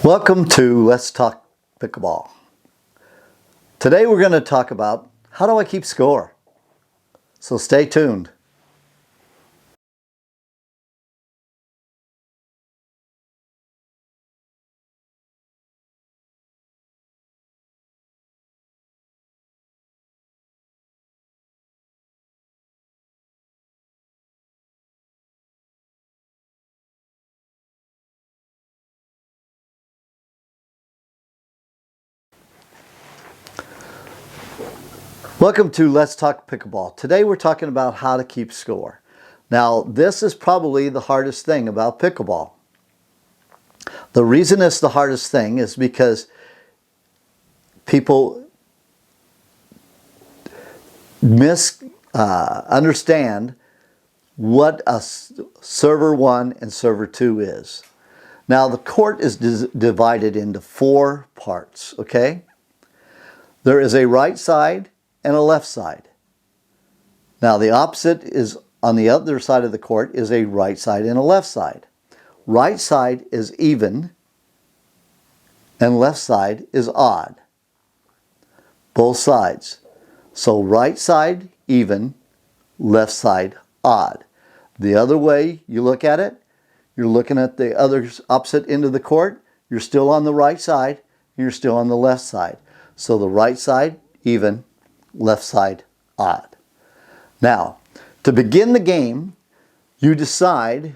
Welcome to Let's Talk Pickleball. Today we're going to talk about how do I keep score. So stay tuned. Welcome to Let's Talk Pickleball. Today we're talking about how to keep score. Now this is probably the hardest thing about pickleball. The reason it's the hardest thing is because people understand what a server 1 and server 2 is. Now the court is divided into 4 parts, okay? There is a right side and a left side. Now the opposite is on the other side of the court is a right side and a left side. Right side is even and left side is odd. Both sides. So right side even, left side odd. The other way you look at it, you're looking at the other opposite end of the court, you're still on the right side, and you're still on the left side. So the right side even, left side odd. Now, to begin the game, you decide,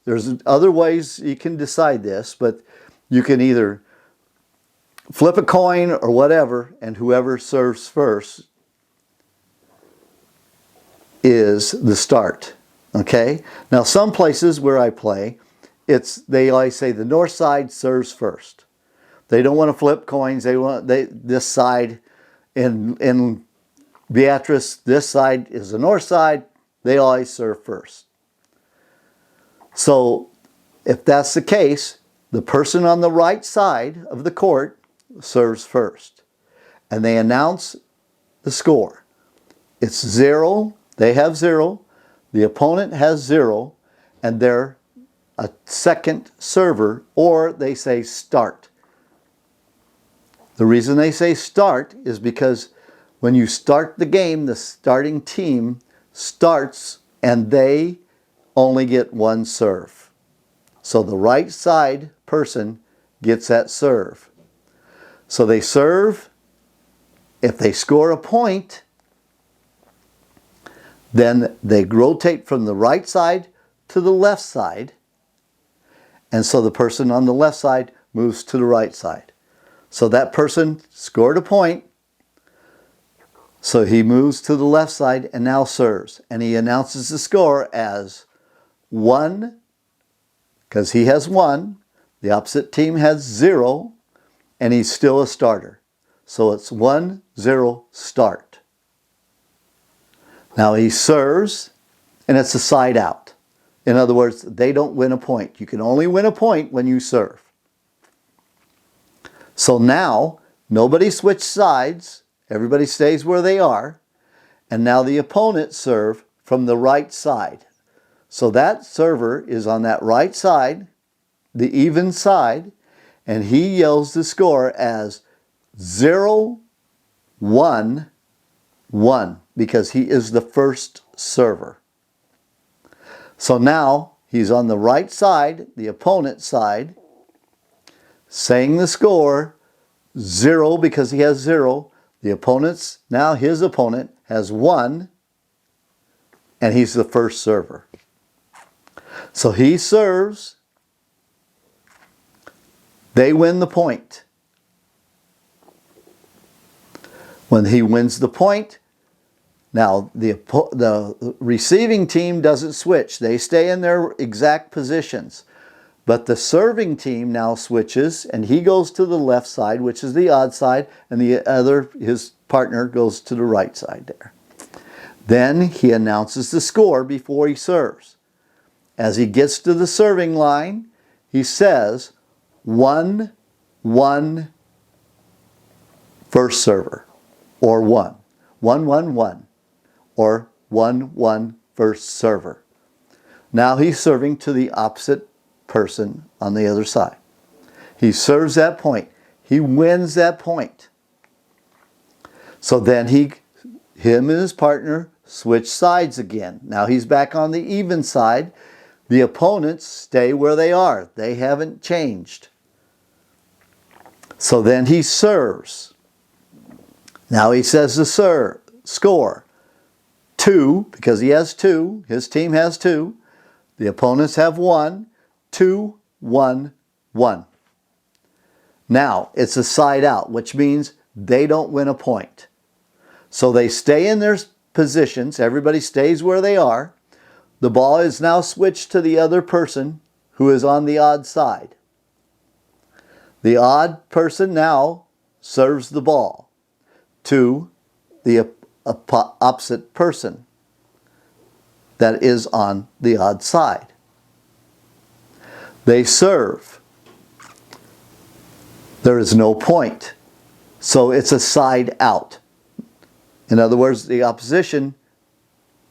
there's other ways you can decide this, but you can either flip a coin or whatever, and whoever serves first is the start. Okay? Now some places where I play, they always say the north side serves first. They don't want to flip coins. This side in Beatrice, this side is the north side. They always serve first. So if that's the case, the person on the right side of the court serves first. And they announce the score. It's 0. They have 0. The opponent has 0. And they're a second server, or they say start. The reason they say start is because when you start the game, the starting team starts and they only get one serve. So the right side person gets that serve. So they serve. If they score a point, then they rotate from the right side to the left side. And so the person on the left side moves to the right side. So that person scored a point. So he moves to the left side and now serves. And he announces the score as 1, because he has 1. The opposite team has 0. And he's still a starter. So it's 1-0 start. Now he serves, and it's a side out. In other words, they don't win a point. You can only win a point when you serve. So now, nobody switched sides. Everybody stays where they are. And now the opponent serve from the right side. So that server is on that right side, the even side, and he yells the score as 0-1-1 because he is the first server. So now he's on the right side, the opponent's side, saying the score 0 because he has 0. Now his opponent has 1 and he's the first server. So he serves. They win the point. When he wins the point, now the receiving team doesn't switch. They stay in their exact positions. But the serving team now switches and he goes to the left side, which is the odd side, and his partner goes to the right side there. Then he announces the score before he serves. As he gets to the serving line, he says 1-1 first server, or 1-1-1, or 1-1 first server. Now he's serving to the opposite person on the other side. He serves that point. He wins that point. So then him and his partner switch sides again. Now he's back on the even side. The opponents stay where they are. They haven't changed. So then he serves. Now he says the score. 2, because he has 2. His team has 2. The opponents have 1. 2, 1, 1. Now it's a side out, which means they don't win a point. So they stay in their positions. Everybody stays where they are. The ball is now switched to the other person who is on the odd side. The odd person now serves the ball to the opposite person that is on the odd side. They serve. There is no point. So it's a side out. In other words, the opposition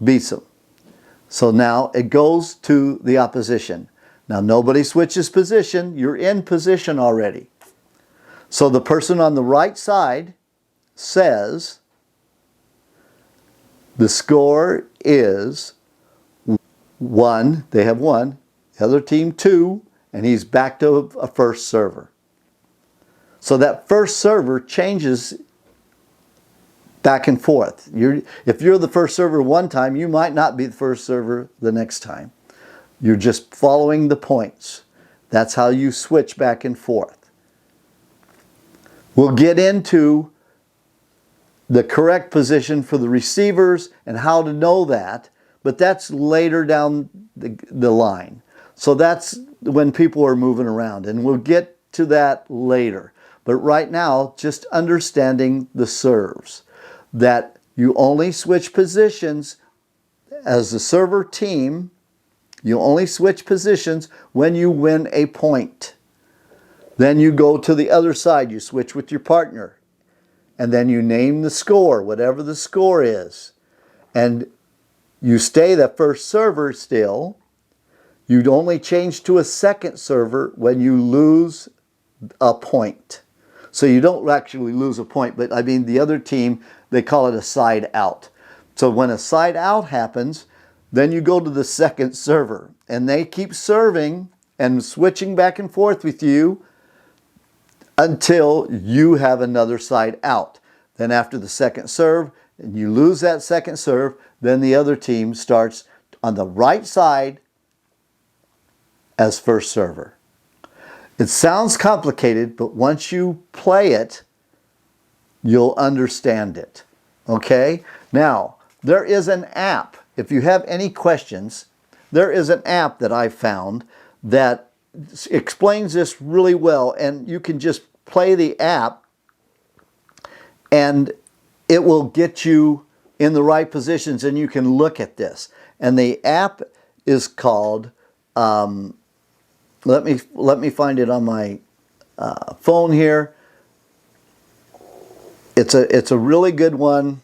beats them. So now it goes to the opposition. Now nobody switches position. You're in position already. So the person on the right side says, the score is 1. They have 1. The other team 2. And he's back to a first server. So that first server changes back and forth. If you're the first server one time, you might not be the first server the next time. You're just following the points. That's how you switch back and forth. We'll get into the correct position for the receivers and how to know that, but that's later down the line. So that's when people are moving around, and we'll get to that later. But right now, just understanding the serves, that you only switch positions as the server team. You only switch positions when you win a point. Then you go to the other side. You switch with your partner. And then you name the score, whatever the score is. And you stay the first server still. You'd only change to a second server when you lose a point. So you don't actually lose a point, but I mean the other team, they call it a side out. So when a side out happens, then you go to the second server, and they keep serving and switching back and forth with you until you have another side out. Then after the second serve, and you lose that second serve, then the other team starts on the right side as first server. It sounds complicated, but once you play it, you'll understand it. Okay? Now, there is an app. If you have any questions, there is an app that I found that explains this really well, and you can just play the app and it will get you in the right positions and you can look at this. And the app is called, let me find it on my phone here. It's a really good one.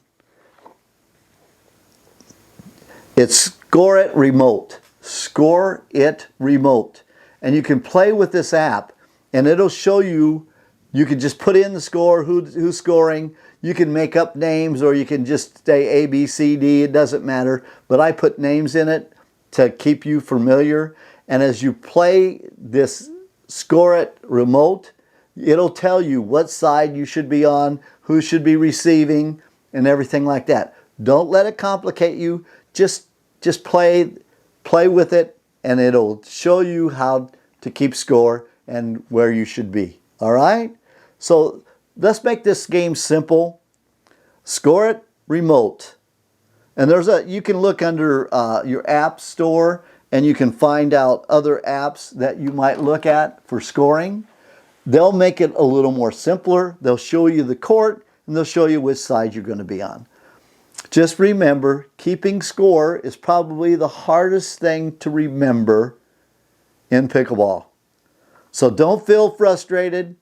It's Score It Remote. Score It Remote. And you can play with this app and it'll show you, you can just put in the score, who's scoring. You can make up names or you can just say A, B, C, D, it doesn't matter. But I put names in it to keep you familiar. And as you play this Score It Remote, it'll tell you what side you should be on, who should be receiving, and everything like that. Don't let it complicate you. Just play with it, and it'll show you how to keep score and where you should be. All right? So let's make this game simple. Score It Remote. And you can look under your app store and you can find out other apps that you might look at for scoring. They'll make it a little more simpler. They'll show you the court and they'll show you which side you're going to be on. Just remember, keeping score is probably the hardest thing to remember in pickleball. So don't feel frustrated.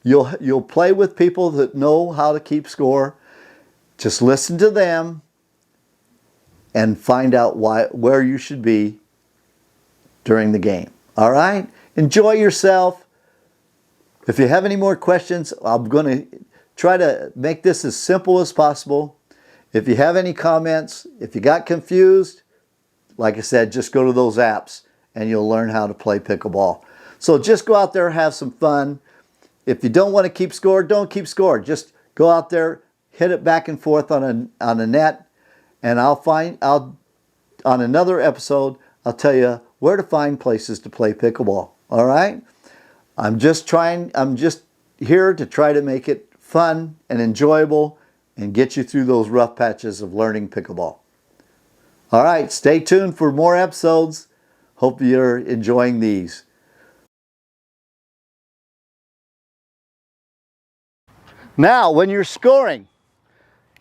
You'll play with people that know how to keep score. Just listen to them and find out where you should be during the game. All right? Enjoy yourself. If you have any more questions, I'm going to try to make this as simple as possible. If you have any comments, if you got confused, like I said, just go to those apps and you'll learn how to play pickleball. So just go out there and have some fun. If you don't want to keep score, don't keep score. Just go out there, hit it back and forth on a net, and on another episode, I'll tell you where to find places to play pickleball. All right? I'm just here to try to make it fun and enjoyable and get you through those rough patches of learning pickleball. All right, stay tuned for more episodes. Hope you're enjoying these. Now, when you're scoring,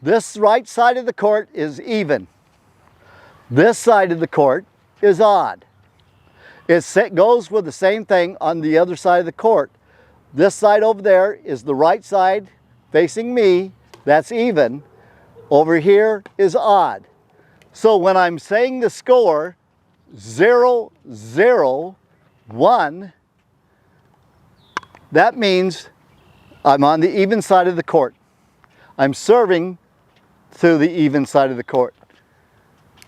this right side of the court is even. This side of the court is odd. It goes with the same thing on the other side of the court. This side over there is the right side facing me. That's even. Over here is odd. So when I'm saying the score 0-0-1, that means I'm on the even side of the court. I'm serving to the even side of the court.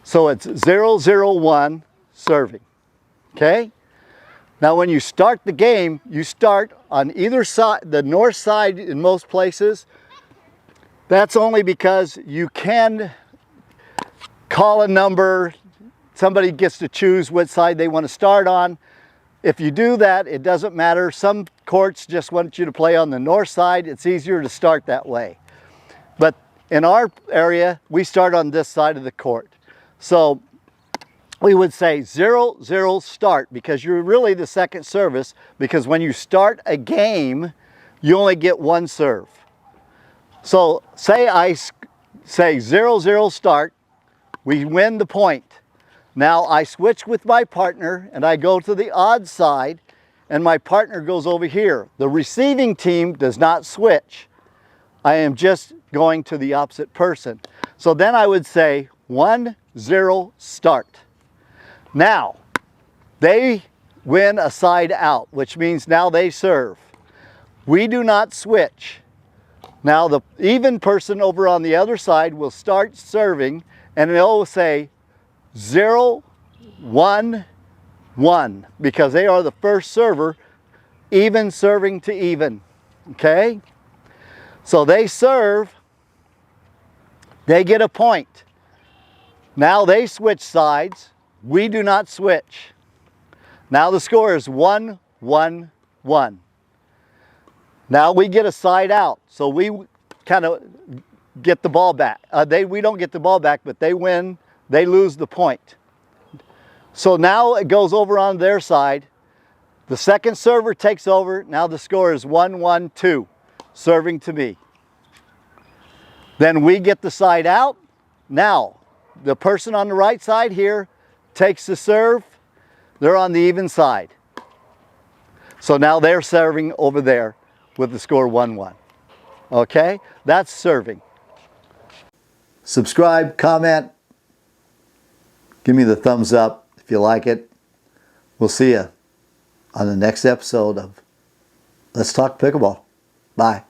So it's 0-0-1 serving. Okay? Now when you start the game, you start on either side, the north side in most places. That's only because you can call a number. Somebody gets to choose which side they want to start on. If you do that, it doesn't matter. Some courts just want you to play on the north side. It's easier to start that way. But in our area, we start on this side of the court. So we would say 0-0 start, because you're really the second service, because when you start a game, you only get one serve. So say I say 0-0 start, we win the point. Now I switch with my partner and I go to the odd side and my partner goes over here. The receiving team does not switch. I am just going to the opposite person. So then I would say 1-0 start. Now, they win a side out, which means now they serve. We do not switch. Now the even person over on the other side will start serving and they'll say 0-1-1 because they are the first server, even serving to even. Okay? So they serve, they get a point. Now they switch sides. We do not switch. Now the score is 1-1-1. Now we get a side out. So we kind of get the ball back. We don't get the ball back, but they win. They lose the point. So now it goes over on their side. The second server takes over. Now the score is 1-1-2, serving to me. Then we get the side out. Now, the person on the right side here takes the serve. They're on the even side. So now they're serving over there with the score 1-1. Okay? That's serving. Subscribe, comment, give me the thumbs up if you like it. We'll see you on the next episode of Let's Talk Pickleball. Bye.